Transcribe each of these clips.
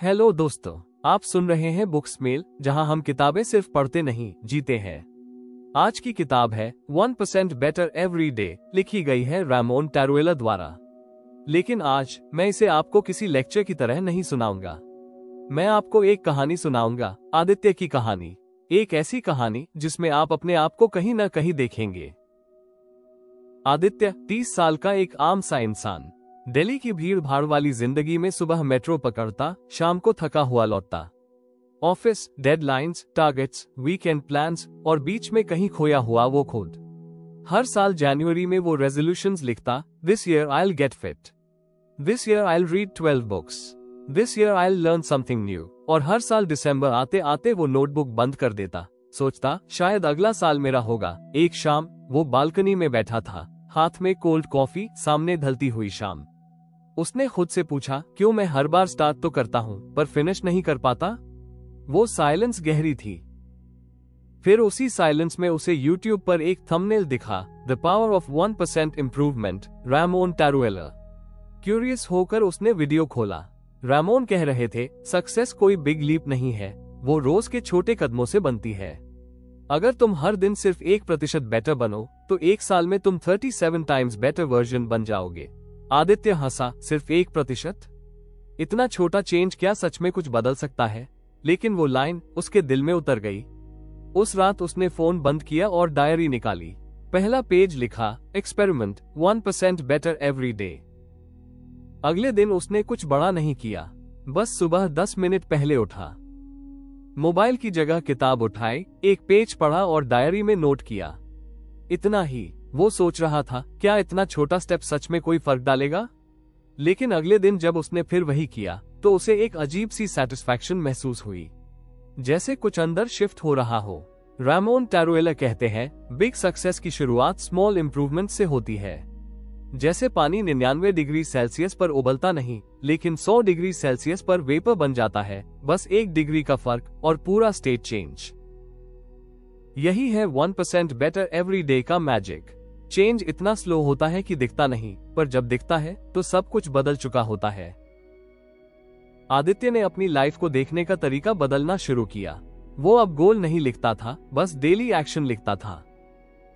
Hello दोस्तों, आप सुन रहे हैं बुक्स मेल, जहां हम किताबें सिर्फ पढ़ते नहीं जीते हैं। आज की किताब है 1% बेटर एवरी डे, लिखी गई है रामोन टैरुएला द्वारा। लेकिन आज मैं इसे आपको किसी लेक्चर की तरह नहीं सुनाऊंगा। मैं आपको एक कहानी सुनाऊंगा, आदित्य की कहानी। एक ऐसी कहानी जिसमें आप अपने आप को कहीं न कहीं देखेंगे। आदित्य 30 साल का एक आम सा इंसान, दिल्ली की भीड़ भाड़ वाली जिंदगी में सुबह मेट्रो पकड़ता, शाम को थका हुआ लौटता। Office, deadlines, targets, weekend plans और बीच में कहीं खोया हुआ वो खुद। हर साल जनवरी में वो रेजोल्यूशंस लिखता, this year I will get fit, this year I will read 12 books, this year I will learn something new. और हर साल दिसंबर आते आते वो नोटबुक बंद कर देता, सोचता शायद अगला साल मेरा होगा। एक शाम वो बालकनी में बैठा था, हाथ में कोल्ड कॉफी, सामने ढलती हुई शाम। उसने खुद से पूछा, क्यों मैं हर बार स्टार्ट तो करता हूं पर फिनिश नहीं कर पाता? वो साइलेंस गहरी थी। फिर उसी साइलेंस में उसे यूट्यूब पर एक थंबनेल दिखा, the power of 1% improvement, Ramon Tarruella. Curious होकर उसने वीडियो खोला। रामोन कह रहे थे, सक्सेस कोई बिग लीप नहीं है, वो रोज के छोटे कदमों से बनती है। अगर तुम हर दिन सिर्फ 1% बेटर बनो तो एक साल में तुम 37 टाइम्स बेटर वर्जन बन जाओगे। आदित्य हंसा, सिर्फ 1%? इतना छोटा चेंज क्या सच में कुछ बदल सकता है? लेकिन वो लाइन उसके दिल में उतर गई। उस रात उसने फोन बंद किया और डायरी निकाली। पहला पेज लिखा, एक्सपेरिमेंट 1% बेटर एवरी डे। अगले दिन उसने कुछ बड़ा नहीं किया, बस सुबह 10 मिनट पहले उठा, मोबाइल की जगह किताब उठाई, एक पेज पढ़ा और डायरी में नोट किया। इतना ही। वो सोच रहा था, क्या इतना छोटा स्टेप सच में कोई फर्क डालेगा? लेकिन अगले दिन जब उसने फिर वही किया तो उसे एक अजीब सी सेटिस्फैक्शन महसूस हुई, जैसे कुछ अंदर शिफ्ट हो रहा हो। रामोन टैरुएला कहते हैं, बिग सक्सेस की शुरुआत स्मॉल इंप्रूवमेंट से होती है। जैसे पानी 99 डिग्री सेल्सियस पर उबलता नहीं, लेकिन 100 डिग्री सेल्सियस पर वेपर बन जाता है। बस 1 डिग्री का फर्क और पूरा स्टेट चेंज। यही है 1% बेटर एवरी डे का मैजिक। चेंज इतना स्लो होता है कि दिखता नहीं, पर जब दिखता है तो सब कुछ बदल चुका होता है। आदित्य ने अपनी लाइफ को देखने का तरीका बदलना शुरू किया। वो अब गोल नहीं लिखता था, बस डेली एक्शन लिखता था।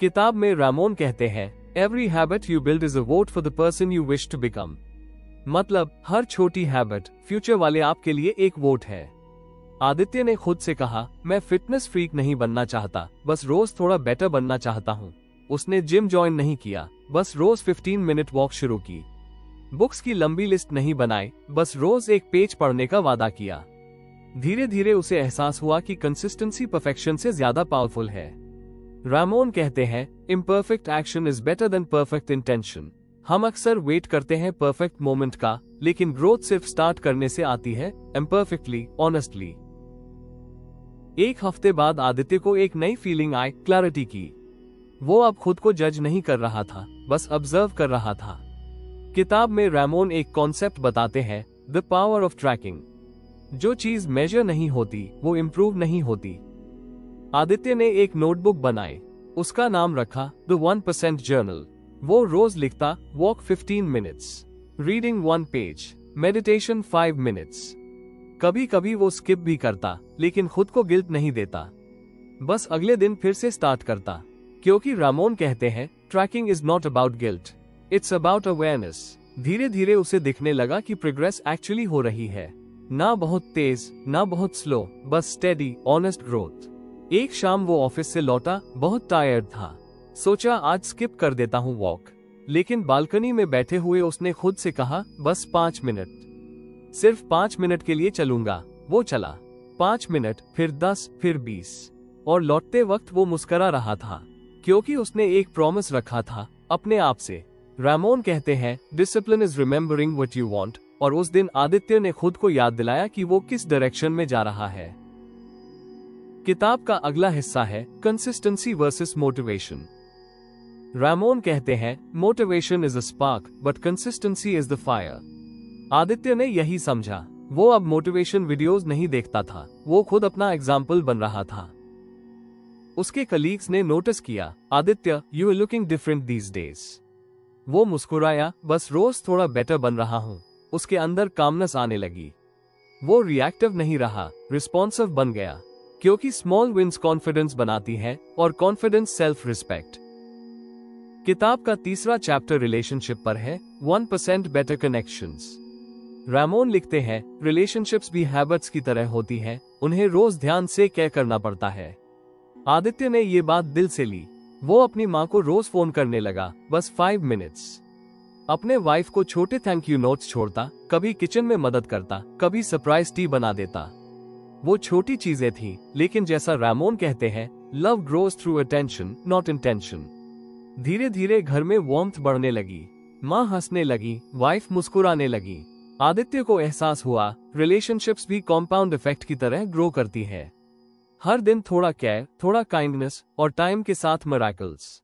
किताब में रामोन कहते हैं, every habit you build is a vote for the person you wish to become. मतलब हर छोटी हैबिट फ्यूचर वाले आपके लिए एक वोट है। आदित्य ने खुद से कहा, मैं फिटनेस फ्रीक नहीं बनना चाहता, बस रोज थोड़ा बेटर बनना चाहता हूँ। उसने जिम ज्वाइन नहीं किया, बस रोज 15 मिनट वॉक शुरू की। बुक्स की लंबी लिस्ट नहीं बनाई, बस रोज एक पेज पढ़ने का वादा किया। धीरे धीरे उसे एहसास हुआ कि कंसिस्टेंसी परफेक्शन से ज्यादा पावरफुल है। रामोन कहते हैं, imperfect action is better than perfect intention. हम अक्सर वेट करते हैं परफेक्ट मोमेंट का, लेकिन ग्रोथ सिर्फ स्टार्ट करने से आती है, इम्परफेक्टली, ऑनेस्टली। एक हफ्ते बाद आदित्य को एक नई फीलिंग आई, क्लैरिटी की। वो अब खुद को जज नहीं कर रहा था, बस ऑब्जर्व कर रहा था। किताब में रामोन एक कॉन्सेप्ट बताते हैं, द पावर ऑफ ट्रैकिंग। जो चीज मेजर नहीं होती वो इम्प्रूव नहीं होती। आदित्य ने एक नोटबुक बनाई, उसका नाम रखा द 1% जर्नल। वो रोज लिखता, walk 15 minutes, reading 1 page, meditation 5 minutes. कभी कभी वो स्किप भी करता, लेकिन खुद को गिल्ट नहीं देता, बस अगले दिन फिर से स्टार्ट करता। क्योंकि रामोन कहते हैं, tracking is not about guilt, it's about awareness. धीरे धीरे उसे दिखने लगा कि प्रोग्रेस एक्चुअली हो रही है, ना बहुत तेज ना बहुत स्लो, बस स्टेडी, ऑनेस्ट ग्रोथ। एक शाम वो ऑफिस से लौटा, बहुत टायर्ड था। सोचा आज स्किप कर देता हूँ वॉक, लेकिन बालकनी में बैठे हुए उसने खुद से कहा, बस 5 मिनट, सिर्फ 5 मिनट के लिए चलूंगा। वो चला, 5 मिनट, फिर 10, फिर 20, और लौटते वक्त वो मुस्कुरा रहा था, क्योंकि उसने एक प्रॉमिस रखा था अपने आप से। रामोन कहते हैं, discipline is remembering what you want. और उस दिन आदित्य ने खुद को याद दिलाया कि वो किस डायरेक्शन में जा रहा है। किताब का अगला हिस्सा है, कंसिस्टेंसी वर्सेस मोटिवेशन। रामोन कहते हैं, motivation is a spark but consistency is the fire. Aditya ने यही समझा। वो अब मोटिवेशन वीडियोस नहीं देखता था, वो खुद अपना एग्जाम्पल बन रहा था। उसके कलीग्स ने नोटिस किया, Aditya, you are looking different these days. वो मुस्कुराया, बस रोज थोड़ा बेटर बन रहा हूँ। उसके अंदर कामनेस आने लगी। वो रिएक्टिव नहीं रहा, रिस्पॉन्सिव बन गया, क्योंकि स्मॉल विंस कॉन्फिडेंस बनाती है और कॉन्फिडेंस सेल्फ रिस्पेक्ट। किताब का तीसरा चैप्टर रिलेशनशिप पर है, 1% बेटर कनेक्शंस। रामोन लिखते हैं, रिलेशनशिप्स भी हैबिट्स की तरह होती है, उन्हें रोज ध्यान से केयर करना पड़ता है। आदित्य ने ये बात दिल से ली। वो अपनी माँ को रोज फोन करने लगा, बस 5 मिनट्स। अपने वाइफ को छोटे थैंक यू नोट्स छोड़ता, कभी किचन में मदद करता, कभी सरप्राइज टी बना देता। वो छोटी चीजें थी, लेकिन जैसा रामोन कहते हैं, love grows through attention not intention. धीरे धीरे घर में वार्मथ बढ़ने लगी, माँ हंसने लगी, वाइफ मुस्कुराने लगी। आदित्य को एहसास हुआ, रिलेशनशिप्स भी कॉम्पाउंड इफेक्ट की तरह ग्रो करती है। हर दिन थोड़ा केयर, थोड़ा काइंडनेस और टाइम के साथ मिरेकल्स।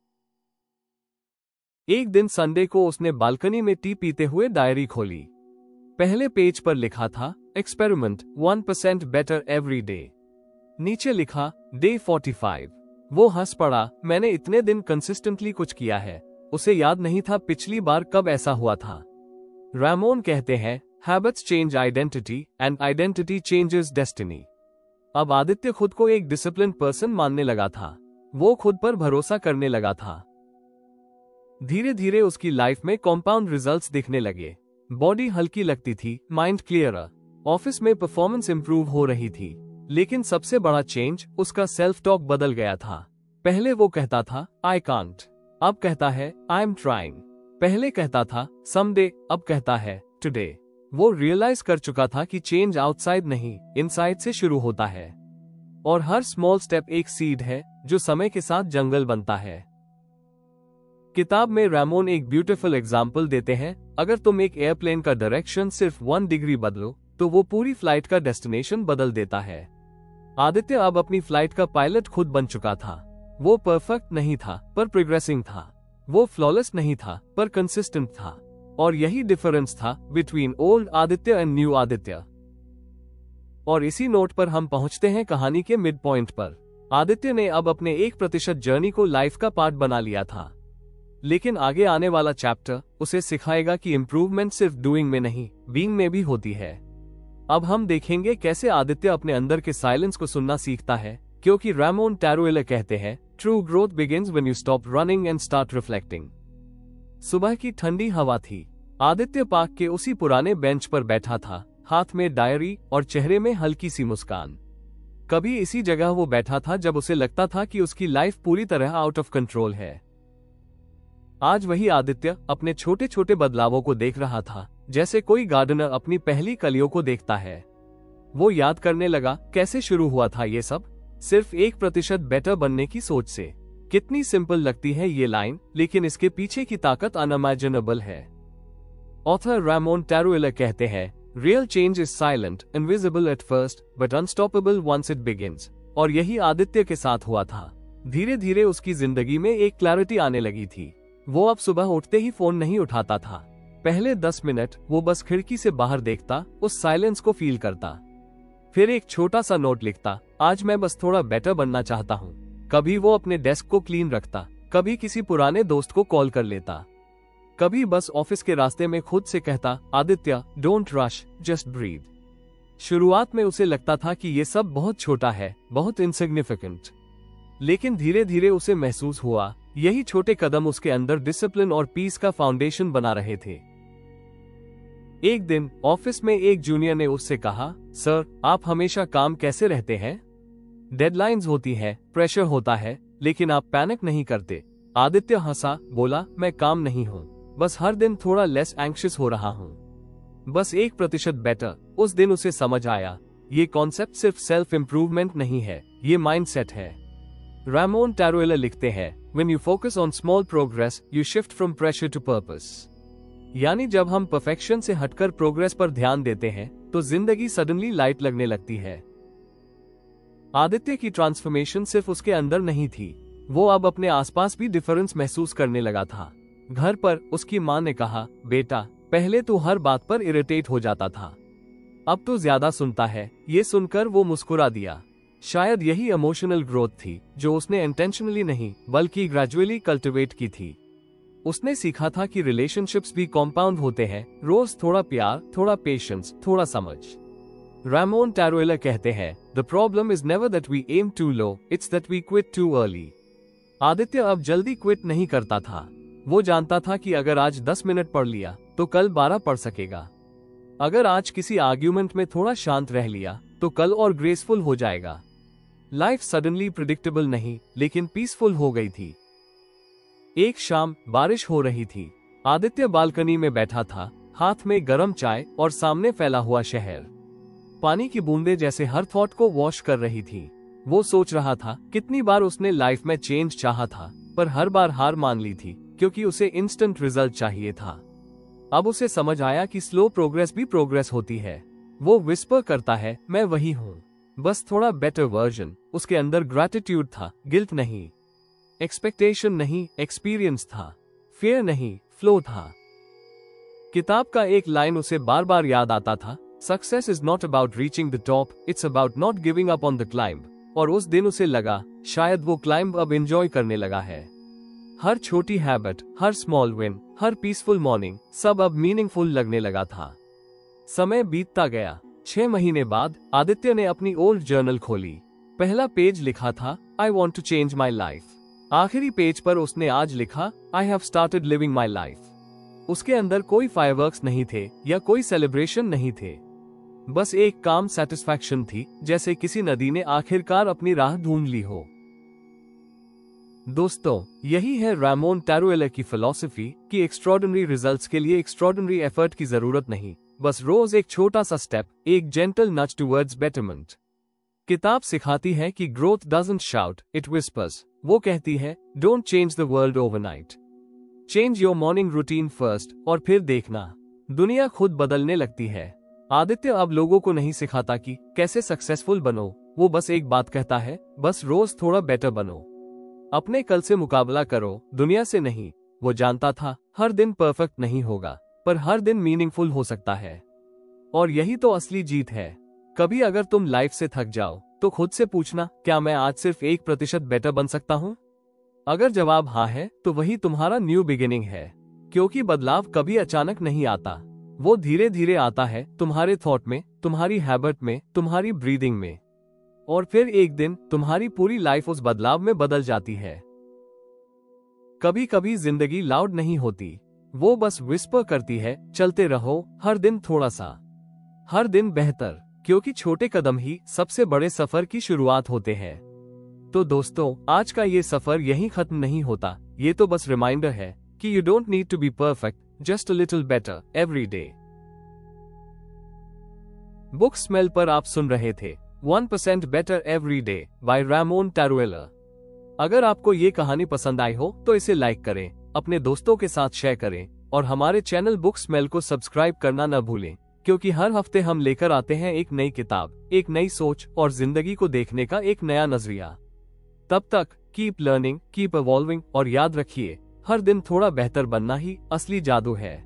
एक दिन संडे को उसने बालकनी में टी पीते हुए डायरी खोली। पहले पेज पर लिखा था, एक्सपेरिमेंट 1% बेटर एवरी डे। नीचे लिखा, डे 45। वो हंस पड़ा, मैंने इतने दिन कंसिस्टेंटली कुछ किया है। उसे याद नहीं था पिछली बार कब ऐसा हुआ था। रामोन कहते हैं, habits change identity and identity changes destiny. अब आदित्य खुद को एक डिसिप्लिन पर्सन मानने लगा था। वो खुद पर भरोसा करने लगा था। धीरे धीरे उसकी लाइफ में कॉम्पाउंड रिजल्ट्स दिखने लगे। बॉडी हल्की लगती थी, माइंड क्लियर, ऑफिस में परफॉर्मेंस इंप्रूव हो रही थी। लेकिन सबसे बड़ा चेंज उसका सेल्फ टॉक बदल गया था। पहले वो कहता था, आई कांट, अब कहता है, आई एम ट्राइंग। पहले कहता था, समडे, अब कहता है, टुडे। वो रियलाइज कर चुका था कि चेंज आउटसाइड नहीं, इनसाइड से शुरू होता है। और हर स्मॉल स्टेप एक सीड है, जो समय के साथ जंगल बनता है। किताब में रामोन एक ब्यूटीफुल एग्जाम्पल देते हैं, अगर तुम एक एयरप्लेन का डायरेक्शन सिर्फ 1 डिग्री बदलो, तो वो पूरी फ्लाइट का डेस्टिनेशन बदल देता है। आदित्य अब अपनी फ्लाइट का पायलट खुद बन चुका था। वो परफेक्ट नहीं था, पर प्रोग्रेसिंग था। वो फ्लॉलेस नहीं था, पर कंसिस्टेंट था। और यही डिफरेंस था between old Aditya and new Aditya. और इसी नोट पर हम पहुंचते हैं कहानी के मिड पॉइंट पर। आदित्य ने अब अपने 1% जर्नी को लाइफ का पार्ट बना लिया था। लेकिन आगे आने वाला चैप्टर उसे सिखाएगा कि इम्प्रूवमेंट सिर्फ डूइंग में नहीं, बीइंग में भी होती है। अब हम देखेंगे कैसे आदित्य अपने अंदर के साइलेंस को सुनना सीखता है, क्योंकि रामोन टैरोएले कहते हैं, true growth begins when you stop running and start reflecting. सुबह की ठंडी हवा थी। आदित्य पार्क के उसी पुराने बेंच पर बैठा था, हाथ में डायरी और चेहरे में हल्की सी मुस्कान। कभी इसी जगह वो बैठा था जब उसे लगता था कि उसकी लाइफ पूरी तरह आउट ऑफ कंट्रोल है। आज वही आदित्य अपने छोटे छोटे बदलावों को देख रहा था, जैसे कोई गार्डनर अपनी पहली कलियों को देखता है। वो याद करने लगा, कैसे शुरू हुआ था ये सब, सिर्फ 1% बेटर बनने की सोच से। कितनी सिंपल लगती है ये लाइन, लेकिन इसके पीछे की ताकत अनइमेजिनेबल है। ऑथर रामोन टैरोएले कहते हैं, real change is silent, invisible at first, but unstoppable once it begins. और यही आदित्य के साथ हुआ था। धीरे धीरे उसकी जिंदगी में एक क्लैरिटी आने लगी थी। वो अब सुबह उठते ही फोन नहीं उठाता था। पहले 10 मिनट वो बस खिड़की से बाहर देखता, उस साइलेंस को फील करता। फिर एक छोटा सा नोट लिखता, आज मैं बस थोड़ा बेटर बनना चाहता हूँ। कभी वो अपने डेस्क को क्लीन रखता, कभी किसी पुराने दोस्त को कॉल कर लेता, कभी बस ऑफिस के रास्ते में खुद से कहता, Aditya, don't rush, just breathe. शुरुआत में उसे लगता था कि ये सब बहुत छोटा है, बहुत इनसिग्निफिकेंट। लेकिन धीरे धीरे उसे महसूस हुआ, यही छोटे कदम उसके अंदर डिसिप्लिन और पीस का फाउंडेशन बना रहे थे। एक दिन ऑफिस में एक जूनियर ने उससे कहा, सर, आप हमेशा काम कैसे रहते हैं? डेडलाइंस होती है, प्रेशर होता है, लेकिन आप पैनिक नहीं करते। आदित्य हंसा, बोला, मैं काम नहीं हूँ, बस हर दिन थोड़ा लेस एंग्शियस हो रहा हूँ, बस 1% बेटर। उस दिन उसे समझ आया, ये कॉन्सेप्ट सिर्फ सेल्फ इंप्रूवमेंट नहीं है, ये माइंडसेट है। रामोन टैरोएले लिखते हैं, When you focus on small progress, you shift from pressure to purpose। यानी जब हम परफेक्शन से हटकर प्रोग्रेस पर ध्यान देते हैं, तो जिंदगी सडनली लाइट लगने लगती है। आदित्य की ट्रांसफॉर्मेशन सिर्फ उसके अंदर नहीं थी, वो अब अपने आसपास भी डिफरेंस महसूस करने लगा था। घर पर उसकी माँ ने कहा, बेटा, पहले तो हर बात पर इरिटेट हो जाता था, अब तो ज्यादा सुनता है। ये सुनकर वो मुस्कुरा दिया। शायद यही इमोशनल ग्रोथ थी, जो उसने इंटेंशनली नहीं बल्कि ग्रेजुअली कल्टिवेट की थी। उसने सीखा था कि रिलेशनशिप्स भी कॉम्पाउंड होते हैं, रोज थोड़ा प्यार, थोड़ा पेशेंस, थोड़ा समझ। रामोन टैरुएला कहते हैं, the problem is never that we aim too low, it's that we quit too early. Aditya अब जल्दी क्विट नहीं करता था। वो जानता था कि अगर आज 10 मिनट पढ़ लिया तो कल 12 पढ़ सकेगा। अगर आज किसी आर्ग्यूमेंट में थोड़ा शांत रह लिया तो कल और ग्रेसफुल हो जाएगा। लाइफ सडनली प्रिडिक्टेबल नहीं लेकिन पीसफुल हो गई थी। एक शाम बारिश हो रही थी। आदित्य बालकनी में बैठा था, हाथ में गरम चाय और सामने फैला हुआ शहर। पानी की बूंदें जैसे हर थॉट को वॉश कर रही थी। वो सोच रहा था कितनी बार उसने लाइफ में चेंज चाहा था पर हर बार हार मान ली थी क्योंकि उसे इंस्टेंट रिजल्ट चाहिए था। अब उसे समझ आया कि स्लो प्रोग्रेस भी प्रोग्रेस होती है। वो विस्पर करता है, मैं वही हूँ, बस थोड़ा बेटर वर्जन। उसके अंदर ग्रैटिट्यूड था, गिल्ट नहीं, एक्सपेक्टेशन नहीं, एक्सपीरियंस था, फियर नहीं, फ्लो था। किताब का एक लाइन उसे बार बार याद आता था, success is not about reaching the top, it's about not giving up on the climb. और उस दिन उसे लगा शायद वो क्लाइंब अब एंजॉय करने लगा है। हर छोटी हैबिट, हर स्मॉल विन, हर पीसफुल मॉर्निंग, सब अब मीनिंगफुल लगने लगा था। समय बीतता गया। 6 महीने बाद आदित्य ने अपनी ओल्ड जर्नल खोली। पहला पेज लिखा था, I want to change my life. आखिरी पेज पर उसने आज लिखा, I have started living my life. उसके अंदर कोई फायरवर्क्स नहीं थे या कोई सेलिब्रेशन नहीं थे, बस एक काम सेटिस्फैक्शन थी, जैसे किसी नदी ने आखिरकार अपनी राह ढूंढ ली हो। दोस्तों, यही है रामोन टैरुएला की फिलॉसफी कि एक्स्ट्रॉर्डिनरी रिजल्ट्स के लिए एक्स्ट्रॉर्डिनरी एफर्ट की जरूरत नहीं, बस रोज एक छोटा सा स्टेप, एक जेंटल नच टुवर्ड्स बेटरमेंट। किताब सिखाती है कि growth doesn't shout, it whispers. वो कहती है, don't change the world overnight, change your morning routine first, और फिर देखना दुनिया खुद बदलने लगती है। आदित्य अब लोगों को नहीं सिखाता कि कैसे सक्सेसफुल बनो, वो बस एक बात कहता है, बस रोज थोड़ा बेटर बनो, अपने कल से मुकाबला करो, दुनिया से नहीं। वो जानता था हर दिन परफेक्ट नहीं होगा, पर हर दिन मीनिंगफुल हो सकता है। और यही तो असली जीत है। कभी अगर तुम लाइफ से थक जाओ तो खुद से पूछना, क्या मैं आज सिर्फ 1% बेटर बन सकता हूँ? अगर जवाब हाँ है तो वही तुम्हारा न्यू बिगिनिंग है। क्योंकि बदलाव कभी अचानक नहीं आता, वो धीरे धीरे आता है, तुम्हारे थॉट में, तुम्हारी हैबिट में, तुम्हारी ब्रीदिंग में, और फिर एक दिन तुम्हारी पूरी लाइफ उस बदलाव में बदल जाती है। कभी कभी जिंदगी लाउड नहीं होती, वो बस विस्पर करती है, चलते रहो, हर दिन थोड़ा सा, हर दिन बेहतर, क्योंकि छोटे कदम ही सबसे बड़े सफर की शुरुआत होते हैं। तो दोस्तों, आज का ये सफर यहीं खत्म नहीं होता। ये तो बस रिमाइंडर है कि you don't need to be perfect, just a little better every day. Book smell पर आप सुन रहे थे 1% better every day by Ramon Tarruella. अगर आपको ये कहानी पसंद आई हो तो इसे लाइक करें, अपने दोस्तों के साथ शेयर करें और हमारे चैनल बुक स्मेल को सब्सक्राइब करना न भूलें, क्योंकि हर हफ्ते हम लेकर आते हैं एक नई किताब, एक नई सोच और जिंदगी को देखने का एक नया नजरिया। तब तक कीप लर्निंग, कीप इवॉल्विंग और याद रखिए, हर दिन थोड़ा बेहतर बनना ही असली जादू है।